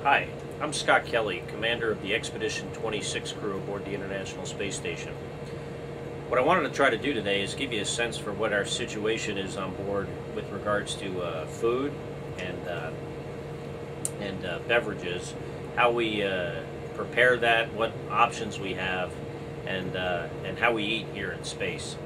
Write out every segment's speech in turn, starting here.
Hi, I'm Scott Kelly, commander of the Expedition 26 crew aboard the International Space Station. What I wanted to try to do today is give you a sense for what our situation is on board with regards to food and beverages, how we prepare that, what options we have, and how we eat here in space.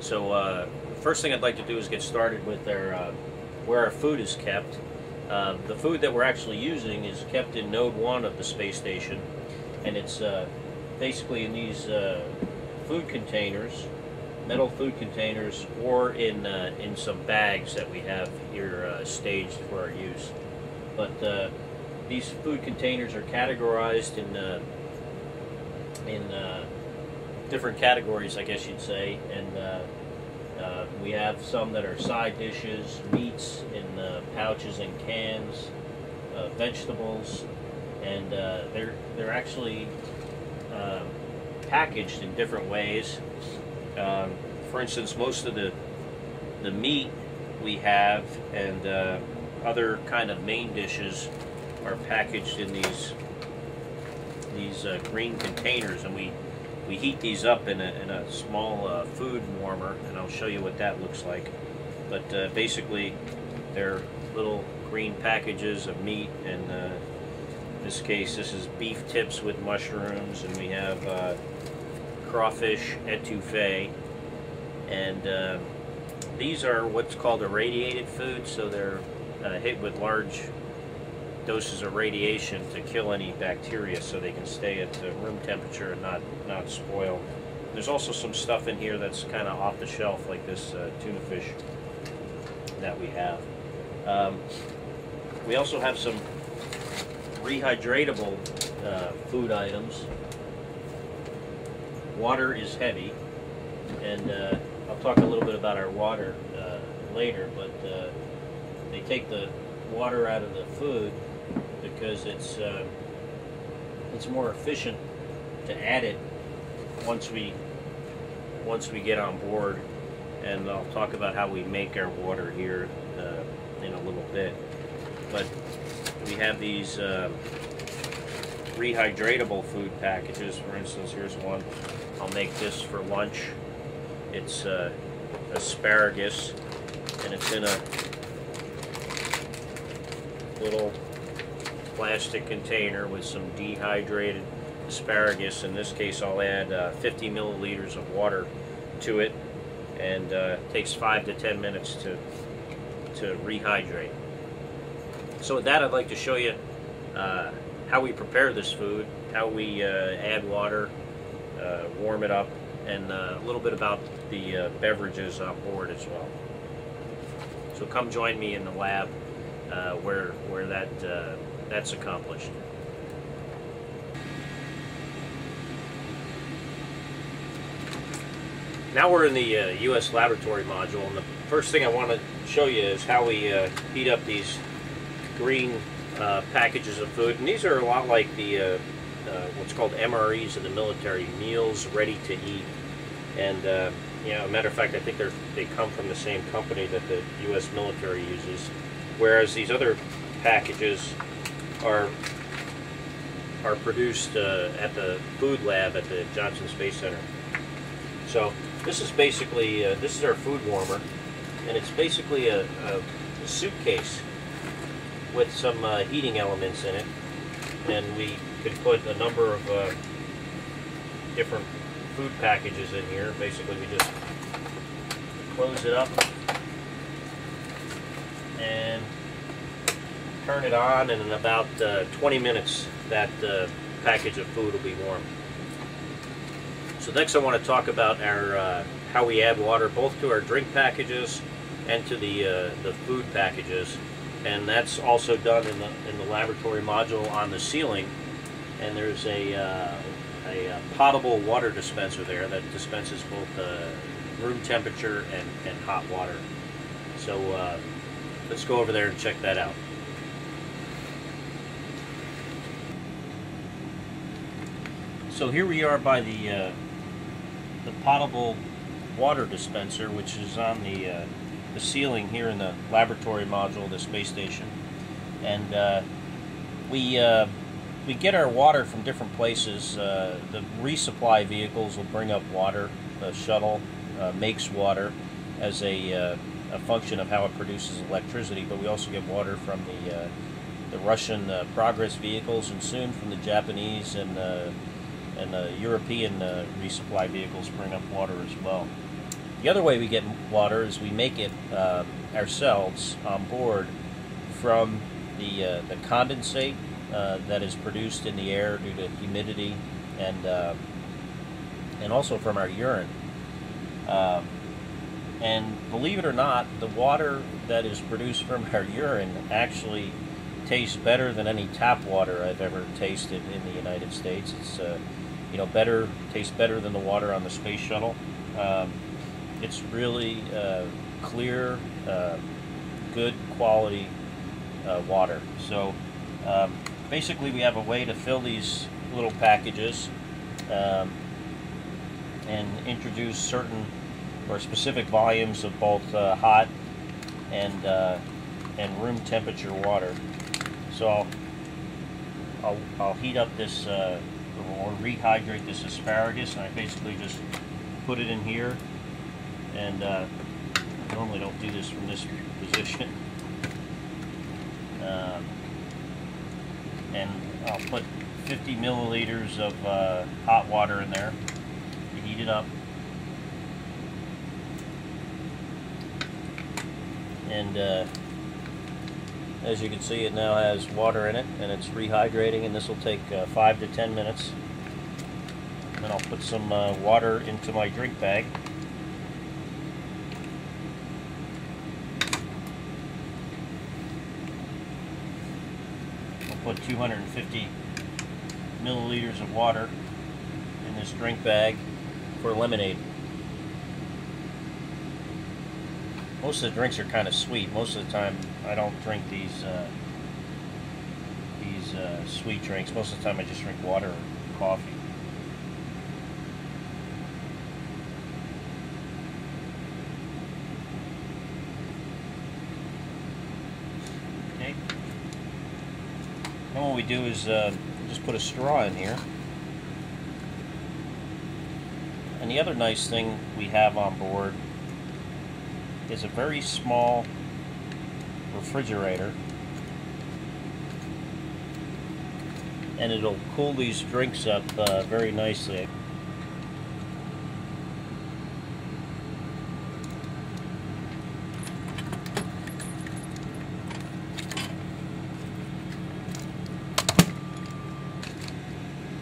So the first thing I'd like to do is get started with where our food is kept. The food that we're actually using is kept in Node 1 of the space station, and it's basically in these food containers, metal food containers, or in some bags that we have here staged for our use. But these food containers are categorized in different categories, I guess you'd say, and we have some that are side dishes, meats in pouches and cans, vegetables, and they're actually packaged in different ways. For instance, most of the meat we have and other kind of main dishes are packaged in these green containers, and we heat these up in a small food warmer, and I'll show you what that looks like. But basically, they're little green packages of meat, and in this case, this is beef tips with mushrooms, and we have crawfish etouffee, and these are what's called irradiated food, so they're hit with large doses of radiation to kill any bacteria so they can stay at room temperature and not spoil. There's also some stuff in here that's kind of off the shelf, like this tuna fish that we have. We also have some rehydratable food items. Water is heavy, and I'll talk a little bit about our water later, but they take the water out of the food because it's more efficient to add it once we get on board, and I'll talk about how we make our water here in a little bit. But we have these rehydratable food packages. For instance, here's one. I'll make this for lunch. It's asparagus, and it's in a little plastic container with some dehydrated asparagus. In this case, I'll add 50 milliliters of water to it, and it takes 5 to 10 minutes to rehydrate. So with that, I'd like to show you how we prepare this food, how we add water, warm it up, and a little bit about the beverages on board as well. So come join me in the lab where that's accomplished. Now we're in the U.S. laboratory module, and the first thing I want to show you is how we heat up these green packages of food. And these are a lot like the what's called MREs in the military, meals ready to eat. And yeah, a matter of fact, I think they come from the same company that the U.S. military uses, whereas these other packages are produced at the food lab at the Johnson Space Center. So this is basically this is our food warmer, and it's basically a suitcase with some heating elements in it, and we can put a number of different food packages in here. Basically, we just close it up and turn it on, and in about 20 minutes that package of food will be warm. So next I want to talk about our how we add water both to our drink packages and to the food packages, and that's also done in the laboratory module on the ceiling. And there's a potable water dispenser there that dispenses both room temperature and hot water. So let's go over there and check that out. So here we are by the potable water dispenser, which is on the ceiling here in the laboratory module of the space station. And we get our water from different places. The resupply vehicles will bring up water. The shuttle makes water as a function of how it produces electricity, but we also get water from the Russian Progress vehicles, and soon from the Japanese and European resupply vehicles bring up water as well. The other way we get water is we make it ourselves on board from the condensate that is produced in the air due to humidity, and also from our urine. And believe it or not, the water that is produced from our urine actually tastes better than any tap water I've ever tasted in the United States. It's tastes better than the water on the space shuttle. It's really clear, good quality water. So basically, we have a way to fill these little packages and introduce certain or specific volumes of both hot and room temperature water. So I'll heat up this or rehydrate this asparagus, and I basically just put it in here, and I normally don't do this from this position. And I'll put 50 milliliters of hot water in there to heat it up. And as you can see, it now has water in it, and it's rehydrating, and this will take 5 to 10 minutes. And then I'll put some water into my drink bag. I'll put 250 milliliters of water in this drink bag for lemonade. Most of the drinks are kind of sweet. Most of the time, I don't drink these sweet drinks. Most of the time, I just drink water or coffee. Okay. Then what we do is just put a straw in here. And the other nice thing we have on board is a very small refrigerator, and it'll cool these drinks up very nicely.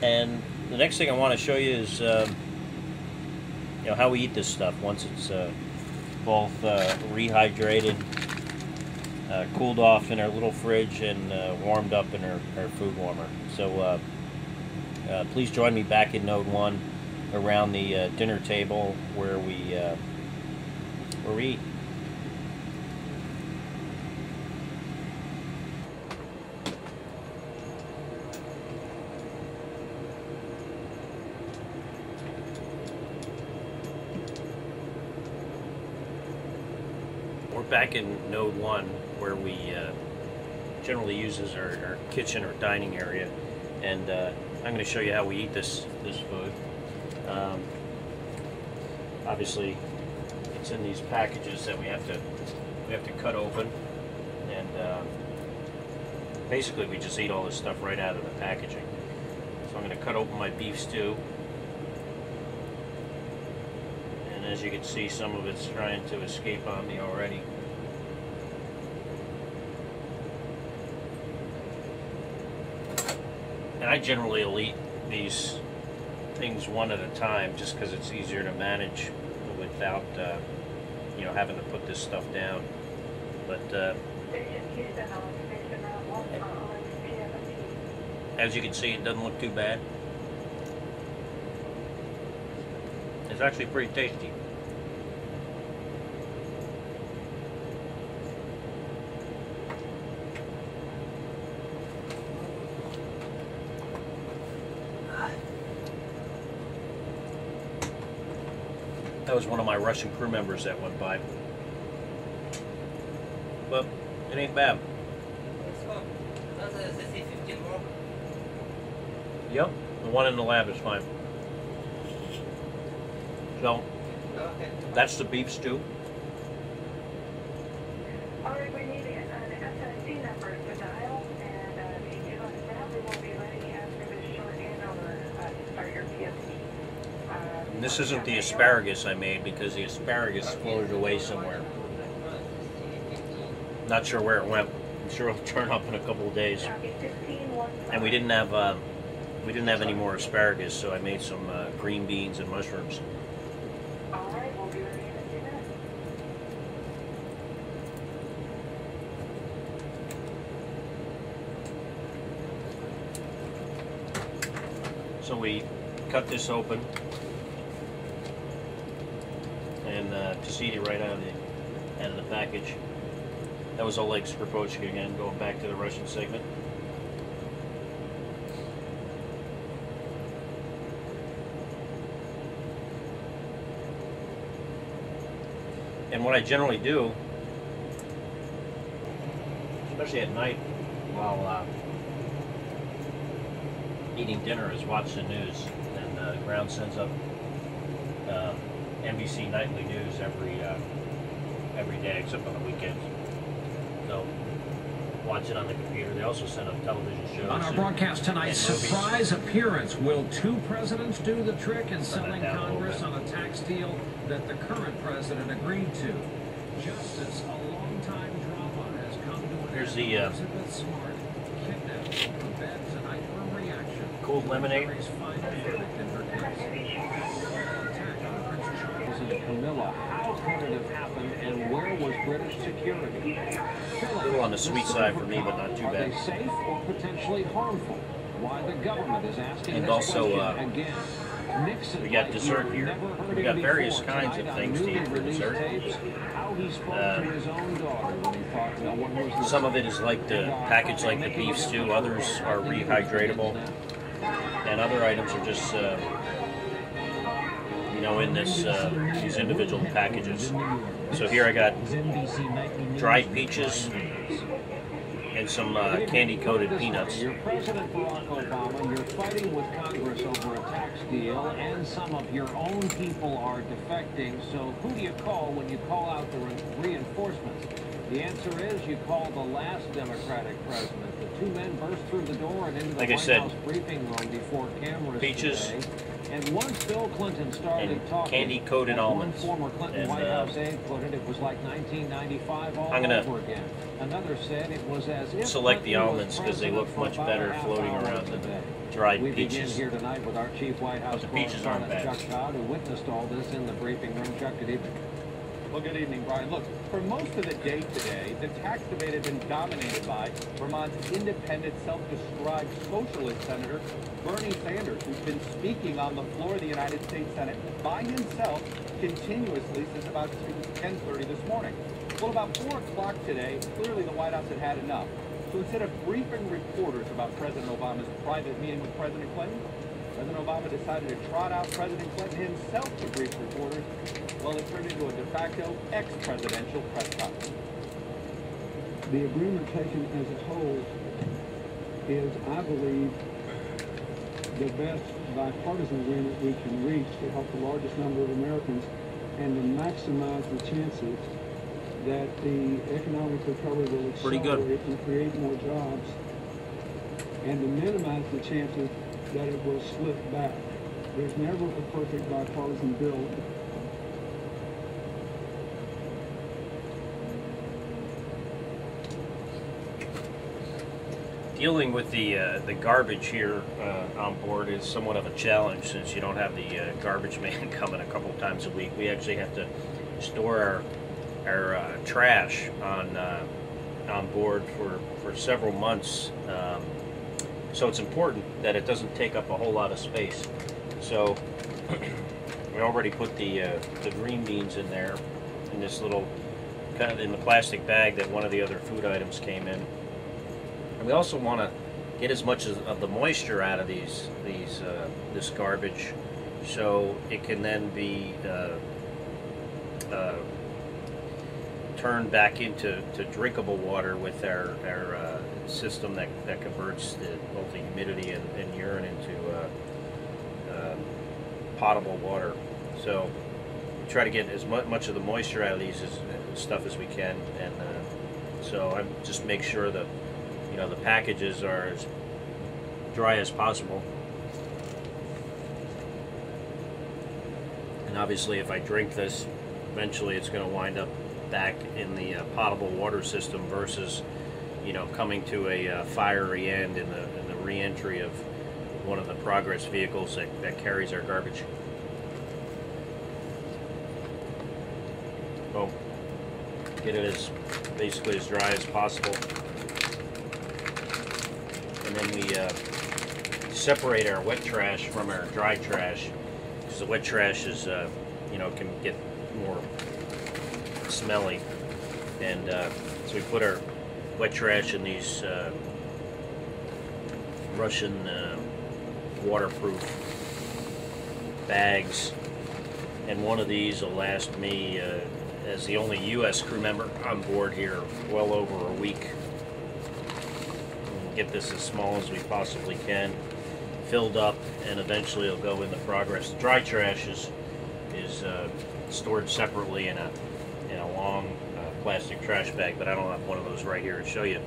And the next thing I want to show you is how we eat this stuff once it's both rehydrated, cooled off in our little fridge, and warmed up in our food warmer. So please join me back in Node 1 around the dinner table where we eat. We're back in Node 1 where we generally use as our kitchen or dining area, and I'm going to show you how we eat this food. Obviously, it's in these packages that we have to cut open, and basically we just eat all this stuff right out of the packaging. So I'm going to cut open my beef stew, and as you can see, some of it's trying to escape on me already. And I generally will eat these things one at a time, just because it's easier to manage without having to put this stuff down. But as you can see, it doesn't look too bad. It's actually pretty tasty. That was one of my Russian crew members that went by. But it ain't bad. Yep, the one in the lab is fine. So, that's the beef stew. Alright, we need an SSC number to dial, and if you give us that, we will be ready after this short handover to start your PFC. And this isn't the asparagus I made because the asparagus floated away somewhere. Not sure where it went. I'm sure it'll turn up in a couple of days. And we didn't have any more asparagus, so I made some green beans and mushrooms. Alright, we'll be ready in a few minutes. So we cut this open and just eat it right out of the package. That was Oleg Skripochki again, going back to the Russian segment. And what I generally do, especially at night while eating dinner, is watch the news. And Ground sends up NBC nightly news every day except on the weekends. So watch it on the computer. They also send up television shows. On our broadcast tonight, surprise appearance. Will two presidents do the trick in selling Congress on a tax deal that the current president agreed to? Justice, a long-time drama, has come to an Here's the Elizabeth Smart kidnapped from bed tonight for reaction. cold lemonade. Jury's final verdict in her case. Attack on Prince Charles and Camilla. How could it have happened, and where was British security? A little on the sweet side for me, but not too Are bad. they safe or potentially harmful? Why the government is asking And this also, question again. Nixon, we got like dessert you've here. never heard We him got various before. kinds Tonight of on things to newly eat for released dessert. tapes, how he spoke to his own daughter when he thought no one was listening. Some of it is like the package, like the beef stew. Others are rehydratable, and other items are just in this these individual packages. So here I got dried peaches and some candy-coated peanuts. You're President Barack Obama. You're fighting with Congress over a tax deal, and some of your own people are defecting. So who do you call when you call out the reinforcements? The answer is you call the last Democratic president. The two men burst through the door and into the White House briefing room before cameras peaches today. And once Bill Clinton started talking, candy-coated almonds. One former Clinton White House aide put it was like 1995 all over again. Another said it was as if select the Clinton almonds was because they look much better floating around than the dried we peaches. begin here tonight with our chief White House the peaches aren't correspondent, bad. Chuck Todd, who witnessed all this in the briefing room. Chuck, good evening. Well, good evening, Brian. Look, for most of the day today, the tax debate has been dominated by Vermont's independent, self-described socialist Senator Bernie Sanders, who's been speaking on the floor of the United States Senate by himself continuously since about 10:30 this morning. Well, about 4 o'clock today, clearly the White House had had enough. So instead of briefing reporters about President Obama's private meeting with President Clinton, President Obama decided to trot out President Clinton himself to brief reporters. Well, it turned into a de facto ex-presidential press conference. The agreement taken as a whole is, I believe, the best bipartisan agreement we can reach to help the largest number of Americans and to maximize the chances that the economic recovery will accelerate and create more jobs, and to minimize the chances that it will slip back. There's never a perfect bipartisan bill. Dealing with the garbage here on board is somewhat of a challenge since you don't have the garbage man coming a couple times a week. We actually have to store our trash on board for several months. So it's important that it doesn't take up a whole lot of space. So we already put the green beans in there in this little kind of in the plastic bag that one of the other food items came in. And we also want to get as much of the moisture out of this garbage, so it can then be turn back into drinkable water with our system that converts both the humidity and urine into potable water. So we try to get as much of the moisture out of these stuff as we can, and so I just make sure that the packages are as dry as possible. And obviously, if I drink this, eventually it's going to wind up back in the potable water system versus coming to a fiery end in the re-entry of one of the progress vehicles that carries our garbage. So get it basically as dry as possible, and then we separate our wet trash from our dry trash, because the wet trash is can get more smelly, and so we put our wet trash in these Russian waterproof bags, and one of these will last me as the only U.S. crew member on board here well over a week. We'll get this as small as we possibly can, filled up, and eventually it'll go in the progress. The dry trash is stored separately in a long plastic trash bag, but I don't have one of those right here to show you.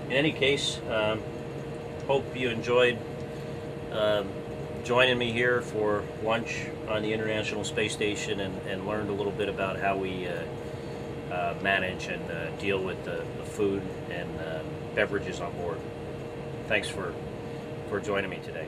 In any case, hope you enjoyed joining me here for lunch on the International Space Station, and learned a little bit about how we manage and deal with the food and beverages on board. Thanks for joining me today.